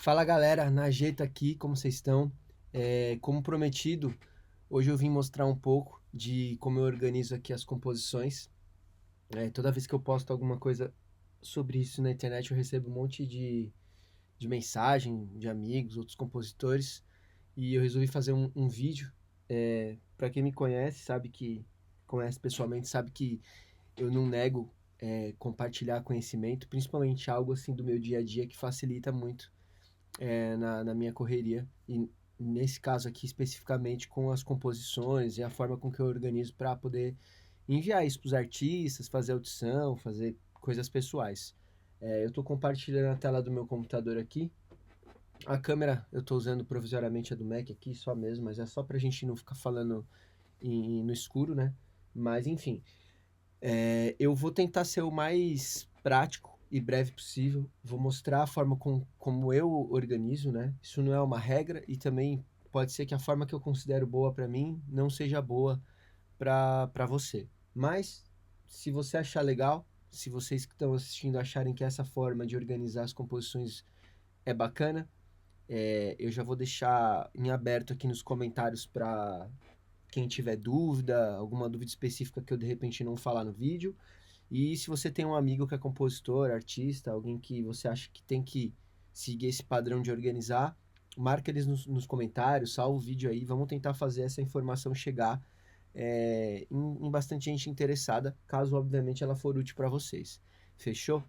Fala galera, Najeta aqui, como vocês estão? Como prometido, hoje eu vim mostrar um pouco de como eu organizo aqui as composições. Toda vez que eu posto alguma coisa sobre isso na internet, eu recebo um monte de mensagem de amigos, outros compositores, e eu resolvi fazer um vídeo. Para quem me conhece, conhece pessoalmente, sabe que eu não nego compartilhar conhecimento, principalmente algo assim do meu dia a dia que facilita muito na minha correria. E nesse caso aqui, especificamente, com as composições e a forma com que eu organizo para poder enviar isso para os artistas, fazer audição, fazer coisas pessoais. Eu estou compartilhando a tela do meu computador aqui. A câmera eu estou usando provisoriamente a do Mac aqui, só mesmo, mas é só para a gente não ficar falando no escuro, né? Mas enfim, eu vou tentar ser o mais prático e breve possível. Vou mostrar a forma como eu organizo, né? Isso não é uma regra e também pode ser que a forma que eu considero boa para mim não seja boa para você. Mas se você achar legal, se vocês que estão assistindo acharem que essa forma de organizar as composições é bacana, eu já vou deixar em aberto aqui nos comentários para quem tiver dúvida, alguma dúvida específica que eu de repente não falar no vídeo. E se você tem um amigo que é compositor, artista, alguém que você acha que tem que seguir esse padrão de organizar, marca eles nos comentários, salva o vídeo aí, vamos tentar fazer essa informação chegar em bastante gente interessada, caso obviamente ela for útil para vocês. Fechou?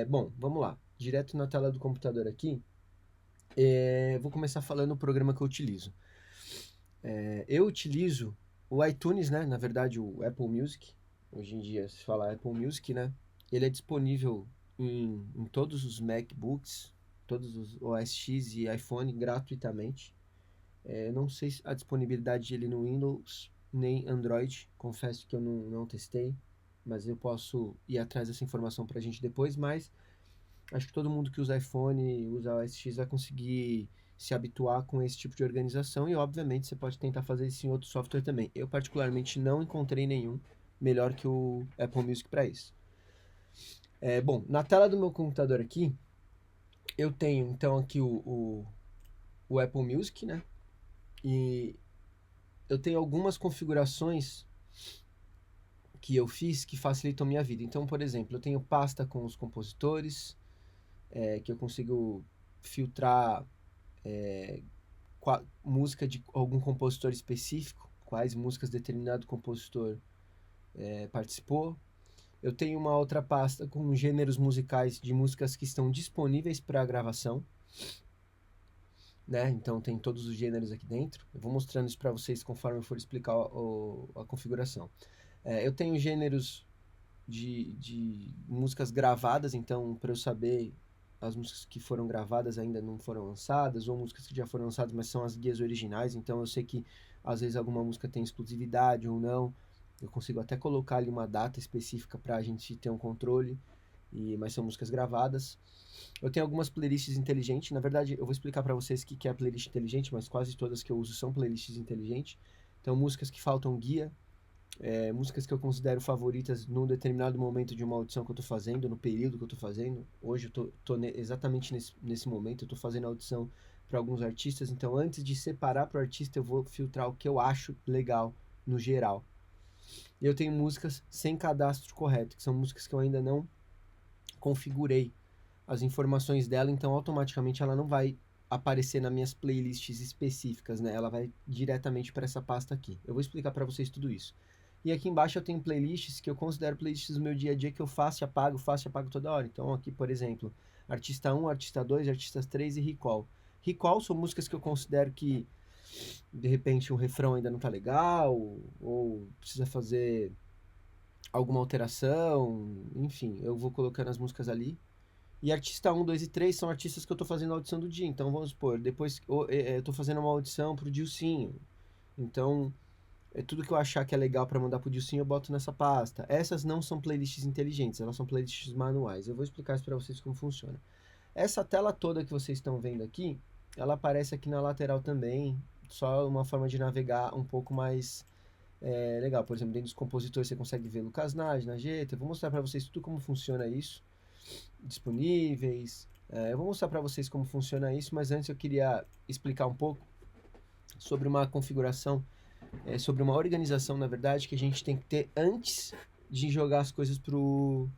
Bom, vamos lá. Direto na tela do computador aqui, vou começar falando o programa que eu utilizo. Eu utilizo o iTunes, né? Na verdade, o Apple Music. Hoje em dia se fala Apple Music, né? Ele é disponível em todos os MacBooks, todos os OS X e iPhone gratuitamente. Não sei a disponibilidade dele no Windows nem Android. Confesso que eu não testei, mas eu posso ir atrás dessa informação para a gente depois. Mas acho que todo mundo que usa iPhone e usa OS X vai conseguir se habituar com esse tipo de organização e, obviamente, você pode tentar fazer isso em outro software também. Eu, particularmente, não encontrei nenhum melhor que o Apple Music para isso. Bom, na tela do meu computador aqui, eu tenho, então, aqui o Apple Music, né? E eu tenho algumas configurações que eu fiz que facilitam a minha vida. Então, por exemplo, eu tenho pasta com os compositores, que eu consigo filtrar música de algum compositor específico, quais músicas determinado compositor participou. Eu tenho uma outra pasta com gêneros musicais de músicas que estão disponíveis para gravação, né? Então tem todos os gêneros aqui dentro. Eu vou mostrando isso para vocês conforme eu for explicar a configuração. Eu tenho gêneros de músicas gravadas, então para eu saber as músicas que foram gravadas ainda não foram lançadas, ou músicas que já foram lançadas, mas são as guias originais, então eu sei que às vezes alguma música tem exclusividade ou não. Eu consigo até colocar ali uma data específica para a gente ter um controle, mas são músicas gravadas. Eu tenho algumas playlists inteligentes, na verdade eu vou explicar para vocês o que é a playlist inteligente, mas quase todas que eu uso são playlists inteligentes. Então músicas que faltam guia, músicas que eu considero favoritas num determinado momento de uma audição que eu estou fazendo, no período que eu estou fazendo. Hoje eu tô exatamente nesse momento, eu estou fazendo audição para alguns artistas, então antes de separar para o artista, eu vou filtrar o que eu acho legal no geral. E eu tenho músicas sem cadastro correto, que são músicas que eu ainda não configurei as informações dela, então automaticamente ela não vai aparecer nas minhas playlists específicas, né? Ela vai diretamente para essa pasta aqui. Eu vou explicar para vocês tudo isso. E aqui embaixo eu tenho playlists que eu considero playlists do meu dia a dia que eu faço e apago toda hora. Então aqui, por exemplo, artista 1, artista 2, artistas 3 e recall. Recall são músicas que eu considero que de repente o refrão ainda não tá legal, ou precisa fazer alguma alteração, enfim, eu vou colocando as músicas ali. E artista 1, 2 e 3 são artistas que eu tô fazendo a audição do dia. Então vamos supor, depois eu tô fazendo uma audição pro Dilcinho. Então, tudo que eu achar que é legal para mandar pro Dilcinho, eu boto nessa pasta. Essas não são playlists inteligentes, elas são playlists manuais. Eu vou explicar isso para vocês como funciona. Essa tela toda que vocês estão vendo aqui, ela aparece aqui na lateral também, só uma forma de navegar um pouco mais legal. Por exemplo, dentro dos compositores você consegue ver Lucas Nage, Najeta. Eu vou mostrar para vocês tudo como funciona isso, disponíveis, Eu vou mostrar para vocês como funciona isso, mas antes eu queria explicar um pouco sobre uma configuração, sobre uma organização, na verdade, que a gente tem que ter antes de jogar as coisas pro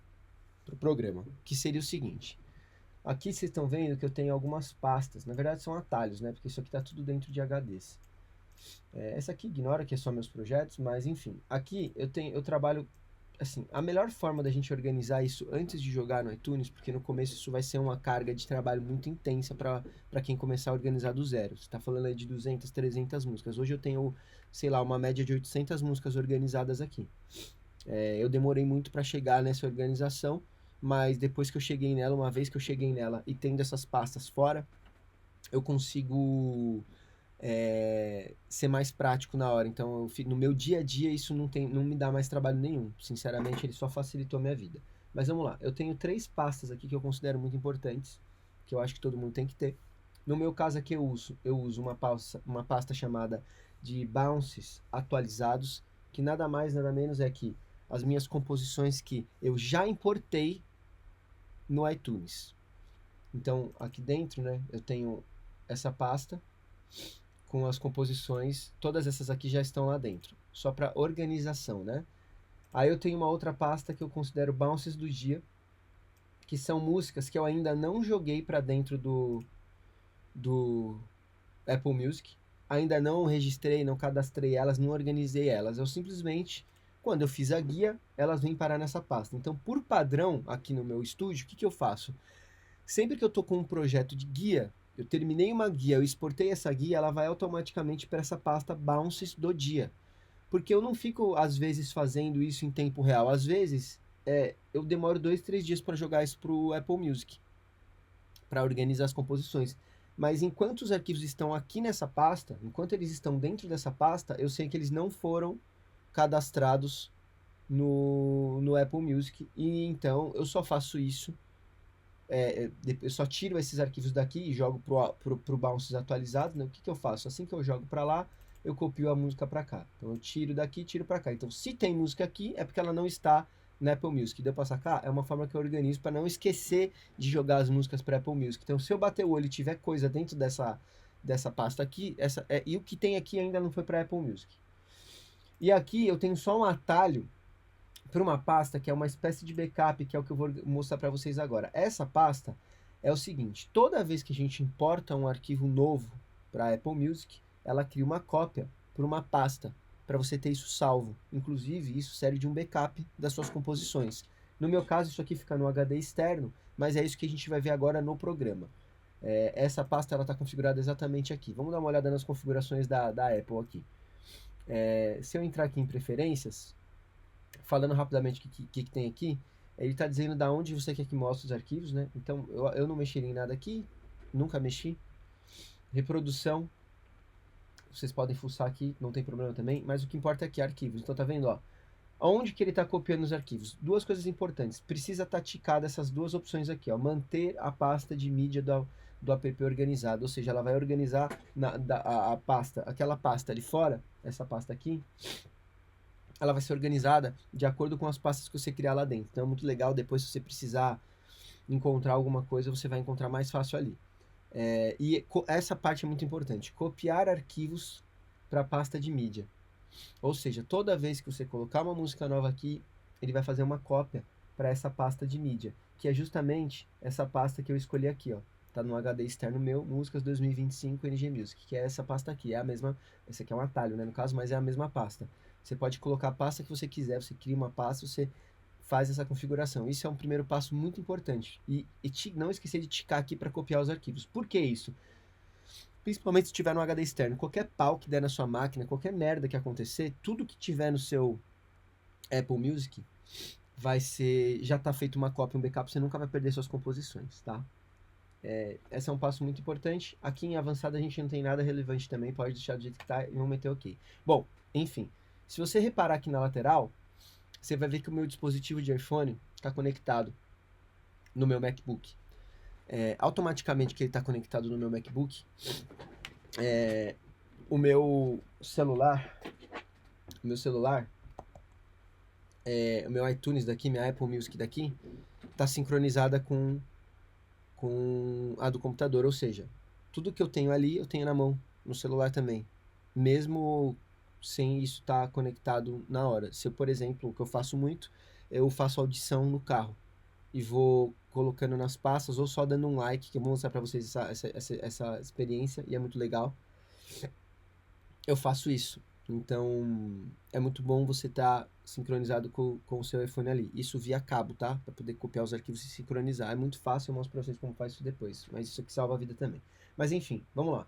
programa, que seria o seguinte. Aqui vocês estão vendo que eu tenho algumas pastas, na verdade são atalhos, né? Porque isso aqui está tudo dentro de HDs. Essa aqui ignora que é só meus projetos, mas enfim. Aqui eu trabalho, assim, a melhor forma da gente organizar isso antes de jogar no iTunes, porque no começo isso vai ser uma carga de trabalho muito intensa para quem começar a organizar do zero. Você está falando aí de 200, 300 músicas. Hoje eu tenho, sei lá, uma média de 800 músicas organizadas aqui. Eu demorei muito para chegar nessa organização, mas depois que eu cheguei nela, uma vez que eu cheguei nela e tendo essas pastas fora, eu consigo ser mais prático na hora. Então, no meu dia a dia, isso não me dá mais trabalho nenhum. Sinceramente, ele só facilitou a minha vida. Mas vamos lá, eu tenho 3 pastas aqui que eu considero muito importantes, que eu acho que todo mundo tem que ter. No meu caso aqui, eu uso uma pasta chamada de bounces atualizados, que nada mais, nada menos é que as minhas composições que eu já importei no iTunes. Então, aqui dentro, né, eu tenho essa pasta com as composições, todas essas aqui já estão lá dentro, só para organização, né? Aí eu tenho uma outra pasta que eu considero bounces do dia, que são músicas que eu ainda não joguei para dentro do Apple Music, ainda não registrei, não cadastrei elas, não organizei elas, eu simplesmente, quando eu fiz a guia, elas vêm parar nessa pasta. Então, por padrão, aqui no meu estúdio, o que eu faço? Sempre que eu tô com um projeto de guia, eu terminei uma guia, eu exportei essa guia, ela vai automaticamente para essa pasta bounces do dia. Porque eu não fico, às vezes, fazendo isso em tempo real. Às vezes, eu demoro 2, 3 dias para jogar isso pro Apple Music, para organizar as composições. Mas enquanto os arquivos estão aqui nessa pasta, enquanto eles estão dentro dessa pasta, eu sei que eles não foram cadastrados no Apple Music. E então eu só faço isso, eu só tiro esses arquivos daqui e jogo pro Bounces atualizado, né? O que eu faço? Assim que eu jogo para lá, eu copio a música para cá. Então eu tiro daqui e tiro para cá. Então se tem música aqui, é porque ela não está na Apple Music. Deu para sacar? É uma forma que eu organizo para não esquecer de jogar as músicas para Apple Music. Então se eu bater o olho e tiver coisa dentro dessa pasta aqui, e o que tem aqui ainda não foi para Apple Music. E aqui eu tenho só um atalho para uma pasta que é uma espécie de backup, que é o que eu vou mostrar para vocês agora. Essa pasta é o seguinte: toda vez que a gente importa um arquivo novo para a Apple Music, ela cria uma cópia para uma pasta, para você ter isso salvo. Inclusive, isso serve de um backup das suas composições. No meu caso, isso aqui fica no HD externo, mas é isso que a gente vai ver agora no programa. Essa pasta está configurada exatamente aqui. Vamos dar uma olhada nas configurações da Apple aqui. Se eu entrar aqui em preferências, falando rapidamente o que tem aqui, ele está dizendo da onde você quer que mostre os arquivos, né? Então, eu não mexeria em nada aqui, nunca mexi. Reprodução, vocês podem fuçar aqui, não tem problema também, mas o que importa é aqui, arquivos. Então, tá vendo, ó? Aonde que ele está copiando os arquivos? Duas coisas importantes. Precisa estar ticada essas duas opções aqui, ó. Manter a pasta de mídia do app organizada, ou seja, ela vai organizar a pasta, aquela pasta ali fora, essa pasta aqui, ela vai ser organizada de acordo com as pastas que você criar lá dentro. Então é muito legal, depois se você precisar encontrar alguma coisa, você vai encontrar mais fácil ali. Essa parte é muito importante, copiar arquivos para a pasta de mídia. Ou seja, toda vez que você colocar uma música nova aqui, ele vai fazer uma cópia para essa pasta de mídia, que é justamente essa pasta que eu escolhi aqui, ó. Tá no HD externo meu, músicas 2025 NG Music, que é essa pasta aqui, é a mesma, esse aqui é um atalho, né, no caso, mas é a mesma pasta. Você pode colocar a pasta que você quiser, você cria uma pasta, você faz essa configuração. Isso é um primeiro passo muito importante. Não esquecer de ticar aqui para copiar os arquivos. Por que isso? Principalmente se tiver no HD externo. Qualquer pau que der na sua máquina, qualquer merda que acontecer, tudo que tiver no seu Apple Music já tá feito uma cópia, um backup, você nunca vai perder suas composições, tá? Esse é um passo muito importante. Aqui em avançado a gente não tem nada relevante também, pode deixar do jeito que tá e vamos meter OK. Bom, enfim, se você reparar aqui na lateral, você vai ver que o meu dispositivo de iPhone está conectado no meu MacBook. Automaticamente que ele está conectado no meu MacBook, o meu celular, o meu iTunes daqui, minha Apple Music daqui, está sincronizada com com a do computador, ou seja, tudo que eu tenho ali, eu tenho na mão, no celular também, mesmo sem isso estar conectado na hora. Se eu, por exemplo, o que eu faço muito, eu faço audição no carro e vou colocando nas pastas ou só dando um like, que eu vou mostrar para vocês essa experiência e é muito legal. Eu faço isso. Então, é muito bom você estar sincronizado com o seu iPhone ali. Isso via cabo, tá? Para poder copiar os arquivos e sincronizar. É muito fácil, eu mostro para vocês como faz isso depois. Mas isso aqui salva a vida também. Mas enfim, vamos lá.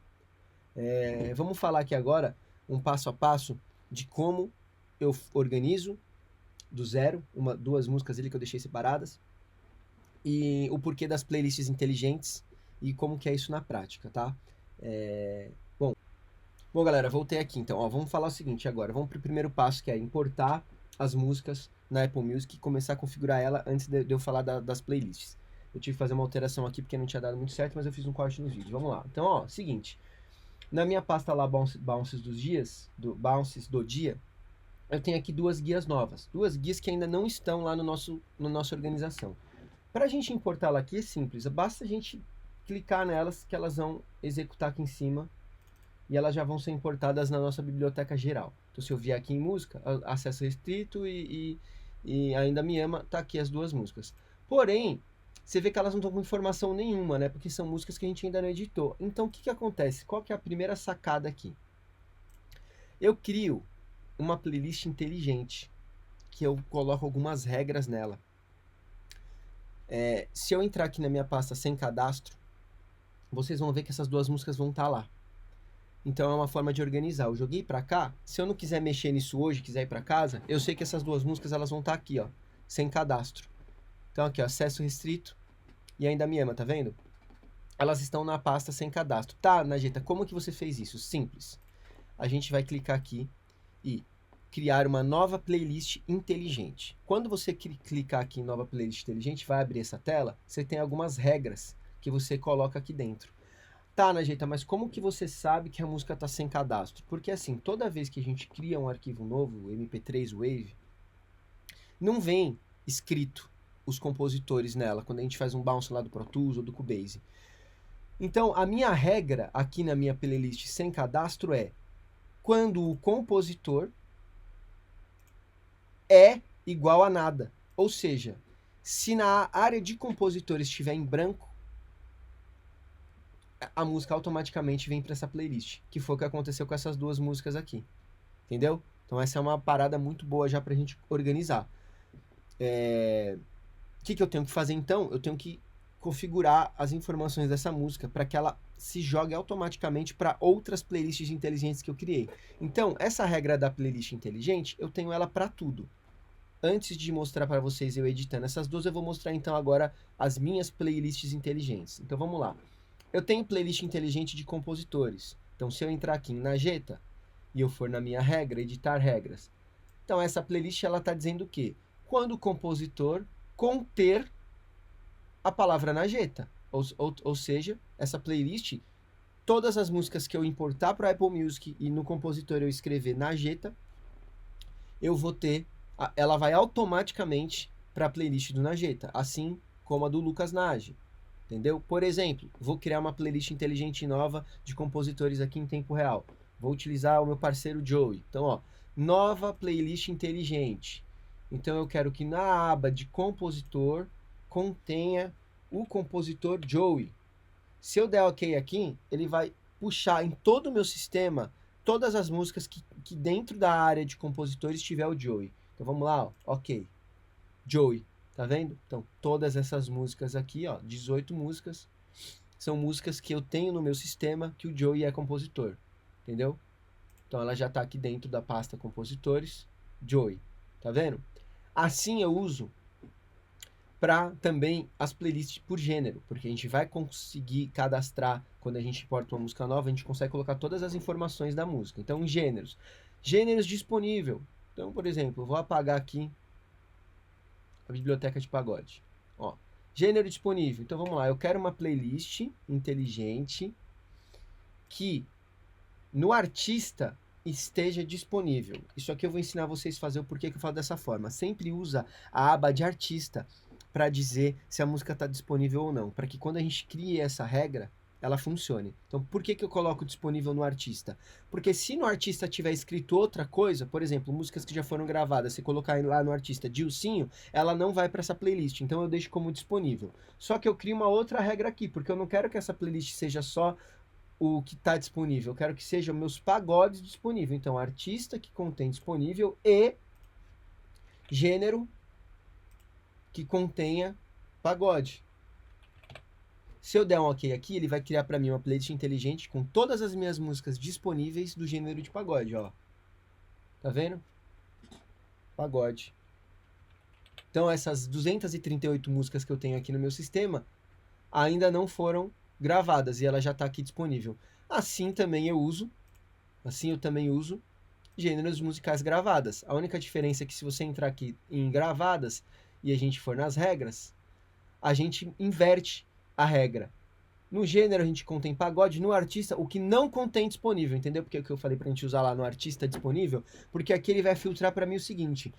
Vamos falar aqui agora um passo a passo de como eu organizo do zero, duas músicas ali que eu deixei separadas, e o porquê das playlists inteligentes e como que é isso na prática, tá? Bom, galera, voltei aqui então. Ó, vamos falar o seguinte agora. Vamos para o primeiro passo, que é importar as músicas na Apple Music e começar a configurar ela antes de eu falar das playlists. Eu tive que fazer uma alteração aqui porque não tinha dado muito certo, mas eu fiz um corte no vídeo. Vamos lá. Então, ó, seguinte. Na minha pasta lá, Bounces dos dias, Bounces do dia, eu tenho aqui duas guias novas. Duas guias que ainda não estão lá no nossa organização. Para a gente importá-la aqui é simples. Basta a gente clicar nelas que elas vão executar aqui em cima e elas já vão ser importadas na nossa biblioteca geral. Então, se eu vier aqui em música, acesso restrito e ainda me ama, tá aqui as duas músicas. Porém, você vê que elas não estão com informação nenhuma, né? Porque são músicas que a gente ainda não editou. Então, o que acontece? Qual que é a primeira sacada aqui? Eu crio uma playlist inteligente, que eu coloco algumas regras nela. Se eu entrar aqui na minha pasta sem cadastro, vocês vão ver que essas duas músicas vão estar lá. Então é uma forma de organizar. Eu joguei pra cá, se eu não quiser mexer nisso hoje, quiser ir pra casa, eu sei que essas duas músicas elas vão estar aqui, ó, sem cadastro. Então aqui, ó, acesso restrito e ainda me ama, tá vendo? Elas estão na pasta sem cadastro. Tá, Najeta, como que você fez isso? Simples. A gente vai clicar aqui e criar uma nova playlist inteligente. Quando você clicar aqui em nova playlist inteligente, vai abrir essa tela, você tem algumas regras que você coloca aqui dentro. Tá, Najeta, mas como que você sabe que a música está sem cadastro? Porque assim, toda vez que a gente cria um arquivo novo, MP3 Wave, não vem escrito os compositores nela, quando a gente faz um bounce lá do Pro Tools ou do Cubase. Então, a minha regra aqui na minha playlist sem cadastro é quando o compositor é igual a nada. Ou seja, se na área de compositores estiver em branco, a música automaticamente vem para essa playlist, que foi o que aconteceu com essas duas músicas aqui, entendeu? Então essa é uma parada muito boa já pra gente organizar. O que eu tenho que fazer então? Eu tenho que configurar as informações dessa música para que ela se jogue automaticamente para outras playlists inteligentes que eu criei. Então, essa regra da playlist inteligente, eu tenho ela para tudo. Antes de mostrar para vocês eu editando essas duas, eu vou mostrar então agora as minhas playlists inteligentes. Então vamos lá. Eu tenho playlist inteligente de compositores. Então, se eu entrar aqui em Najeta e eu for na minha regra, editar regras. Então, essa playlist ela está dizendo o quê? Quando o compositor conter a palavra Najeta. Ou seja, essa playlist, todas as músicas que eu importar para o Apple Music e no compositor eu escrever Najeta, eu vou ter, ela vai automaticamente para a playlist do Najeta, assim como a do Lucas Nage. Entendeu? Por exemplo, vou criar uma playlist inteligente nova de compositores aqui em tempo real. Vou utilizar o meu parceiro Joey. Então, ó, nova playlist inteligente. Então, eu quero que na aba de compositor contenha o compositor Joey. Se eu der OK aqui, ele vai puxar em todo o meu sistema todas as músicas que dentro da área de compositores tiver o Joey. Então, vamos lá, ó, OK. Joey. Tá vendo? Então, todas essas músicas aqui, ó, 18 músicas, são músicas que eu tenho no meu sistema que o Joey é compositor, entendeu? Então, ela já tá aqui dentro da pasta compositores, Joey, tá vendo? Assim eu uso para também as playlists por gênero, porque a gente vai conseguir cadastrar, quando a gente importa uma música nova, a gente consegue colocar todas as informações da música. Então, gêneros. Gêneros disponível. Então, por exemplo, eu vou apagar aqui a biblioteca de pagode. Ó, gênero disponível. Então vamos lá, eu quero uma playlist inteligente que no artista esteja disponível. Isso aqui eu vou ensinar vocês a fazer o porquê que eu falo dessa forma. Sempre usa a aba de artista para dizer se a música está disponível ou não, para que quando a gente crie essa regra, ela funcione. Então, por que eu coloco disponível no artista? Porque se no artista tiver escrito outra coisa, por exemplo, músicas que já foram gravadas, se colocar lá no artista Dilcinho, ela não vai para essa playlist, então eu deixo como disponível. Só que eu crio uma outra regra aqui, porque eu não quero que essa playlist seja só o que está disponível, eu quero que sejam meus pagodes disponíveis. Então, artista que contém disponível e gênero que contenha pagode. Se eu der um ok aqui, ele vai criar para mim uma playlist inteligente com todas as minhas músicas disponíveis do gênero de pagode, ó. Tá vendo? Pagode. Então essas 238 músicas que eu tenho aqui no meu sistema ainda não foram gravadas e ela já está aqui disponível. Assim eu também uso gêneros musicais gravadas. A única diferença é que se você entrar aqui em gravadas e a gente for nas regras, a gente inverte a regra. No gênero a gente contém pagode, no artista o que não contém disponível, entendeu? Porque é o que eu falei pra gente usar lá no artista disponível, porque aqui ele vai filtrar para mim o seguinte: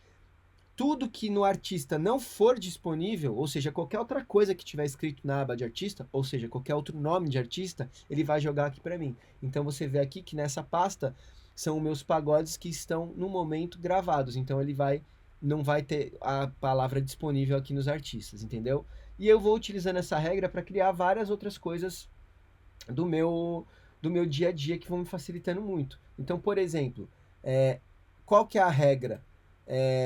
tudo que no artista não for disponível, ou seja, qualquer outra coisa que tiver escrito na aba de artista, ou seja, qualquer outro nome de artista, ele vai jogar aqui para mim. Então você vê aqui que nessa pasta são os meus pagodes que estão no momento gravados. Então ele não vai ter a palavra disponível aqui nos artistas, entendeu? E eu vou utilizando essa regra para criar várias outras coisas do meu dia a dia que vão me facilitando muito. Então, por exemplo, qual que é a regra?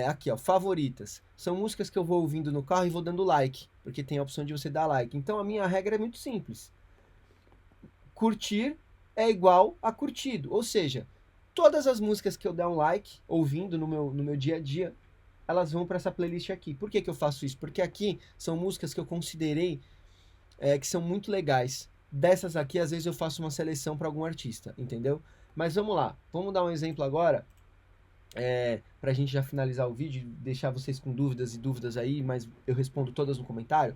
Aqui, ó, favoritas. São músicas que eu vou ouvindo no carro e vou dando like, porque tem a opção de você dar like. Então a minha regra é muito simples. Curtir é igual a curtido, ou seja, todas as músicas que eu der um like ouvindo no meu dia a dia, elas vão para essa playlist aqui. Por que eu faço isso? Porque aqui são músicas que eu considerei que são muito legais. Dessas aqui, às vezes eu faço uma seleção para algum artista, entendeu? Mas vamos lá, vamos dar um exemplo agora, para a gente já finalizar o vídeo, deixar vocês com dúvidas aí, mas eu respondo todas no comentário.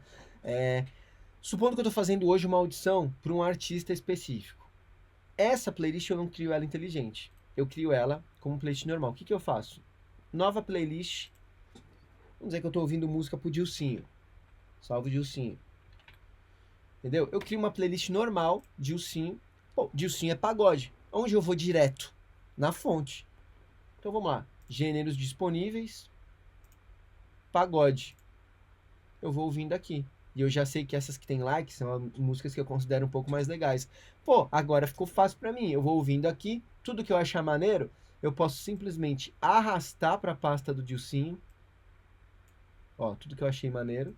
Supondo que eu estou fazendo hoje uma audição para um artista específico. Essa playlist eu não crio ela inteligente, eu crio ela como playlist normal. O que eu faço? Nova playlist. Vamos dizer que eu estou ouvindo música pro Dilcinho. Salve Dilcinho. Entendeu? Eu crio uma playlist normal, Dilcinho. Pô, Dilcinho é pagode. Onde eu vou direto? Na fonte. Então vamos lá. Gêneros disponíveis. Pagode. Eu vou ouvindo aqui. E eu já sei que essas que tem like são as músicas que eu considero um pouco mais legais. Pô, agora ficou fácil pra mim. Eu vou ouvindo aqui. Tudo que eu achar maneiro, eu posso simplesmente arrastar pra pasta do Dilcinho. Ó, tudo que eu achei maneiro.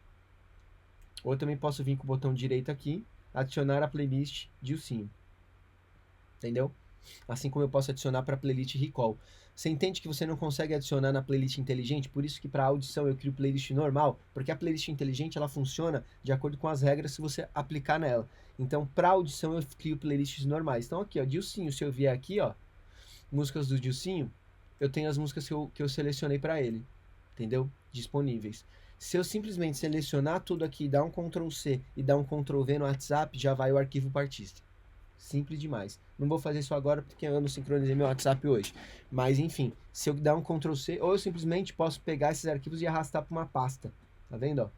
Ou eu também posso vir com o botão direito aqui, adicionar a playlist Dilcinho. Entendeu? Assim como eu posso adicionar para a playlist Recall. Você entende que você não consegue adicionar na playlist inteligente? Por isso que para audição eu crio playlist normal, porque a playlist inteligente ela funciona de acordo com as regras se você aplicar nela. Então, para audição eu crio playlists normais. Então aqui, ó, Dilcinho, se eu vier aqui, ó, músicas do Dilcinho, eu tenho as músicas que eu selecionei para ele, entendeu? Disponíveis. Se eu simplesmente selecionar tudo aqui, dar um Ctrl C e dar um Ctrl V no WhatsApp, já vai o arquivo para artista. Simples demais. Não vou fazer isso agora porque eu não sincronizei meu WhatsApp hoje. Mas enfim, se eu dar um Ctrl C, ou eu simplesmente posso pegar esses arquivos e arrastar para uma pasta. Tá vendo, ó?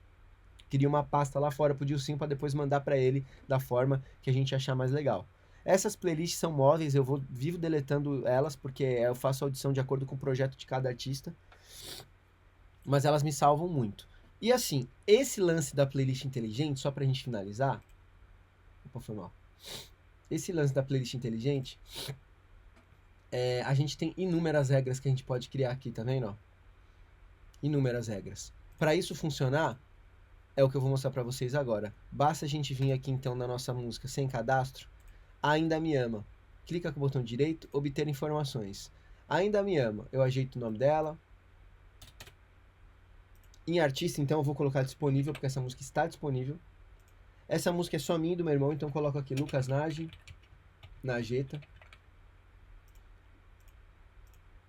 Cria uma pasta lá fora pro Dilcinho para depois mandar para ele da forma que a gente achar mais legal. Essas playlists são móveis, eu vivo deletando elas porque eu faço audição de acordo com o projeto de cada artista. Mas elas me salvam muito. E assim, esse lance da playlist inteligente, só pra gente finalizar. Opa, foi mal. Esse lance da playlist inteligente, a gente tem inúmeras regras que a gente pode criar aqui, tá vendo? Ó? Inúmeras regras. Para isso funcionar, é o que eu vou mostrar pra vocês agora. Basta a gente vir aqui então na nossa música sem cadastro, Ainda Me Ama. Clica com o botão direito, obter informações. Ainda Me Ama. Eu ajeito o nome dela. Em artista, então, eu vou colocar disponível, porque essa música está disponível. Essa música é só minha e do meu irmão, então eu coloco aqui Lucas Najeta.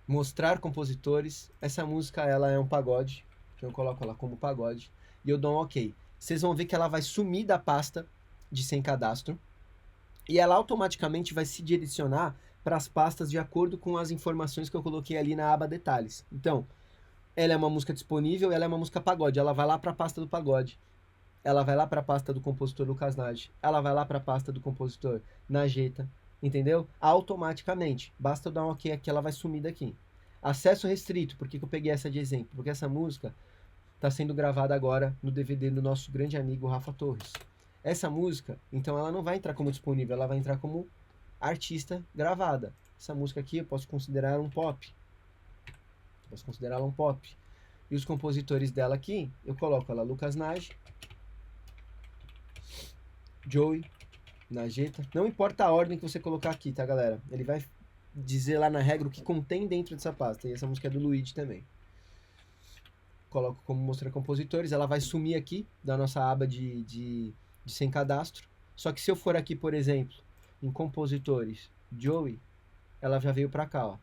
Mostrar compositores. Essa música, ela é um pagode, então eu coloco ela como pagode. E eu dou um ok. Vocês vão ver que ela vai sumir da pasta de sem cadastro. E ela automaticamente vai se direcionar para as pastas de acordo com as informações que eu coloquei ali na aba detalhes. Então, ela é uma música disponível, ela é uma música pagode, ela vai lá para a pasta do pagode. Ela vai lá para a pasta do compositor Lucas Nage, ela vai lá para a pasta do compositor Najeta, entendeu? Automaticamente. Basta eu dar um OK aqui, ela vai sumir daqui. Acesso restrito, por que eu peguei essa de exemplo? Porque essa música está sendo gravada agora no DVD do nosso grande amigo Rafa Torres. Essa música, então ela não vai entrar como disponível, ela vai entrar como artista gravada. Essa música aqui eu posso considerar um pop. Posso considerá-la um pop. E os compositores dela aqui, eu coloco ela Lucas Nage, Joey, Najeta. Não importa a ordem que você colocar aqui, tá, galera? Ele vai dizer lá na regra o que contém dentro dessa pasta. E essa música é do Luigi também. Coloco como mostrar compositores. Ela vai sumir aqui da nossa aba de sem cadastro. Só que se eu for aqui, por exemplo, em compositores, Joey, ela já veio para cá, ó.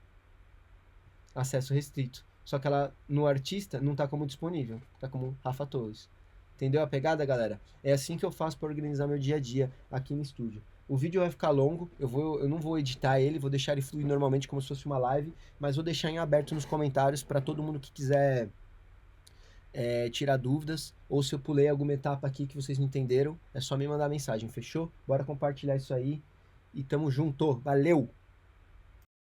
Acesso restrito. Só que ela, no artista, não tá como disponível. Tá como Rafa Torres. Entendeu a pegada, galera? É assim que eu faço para organizar meu dia a dia aqui no estúdio. O vídeo vai ficar longo, eu não vou editar ele, vou deixar ele fluir normalmente como se fosse uma live, mas vou deixar em aberto nos comentários para todo mundo que quiser tirar dúvidas, ou se eu pulei alguma etapa aqui que vocês não entenderam, é só me mandar mensagem, fechou? Bora compartilhar isso aí e tamo junto, valeu!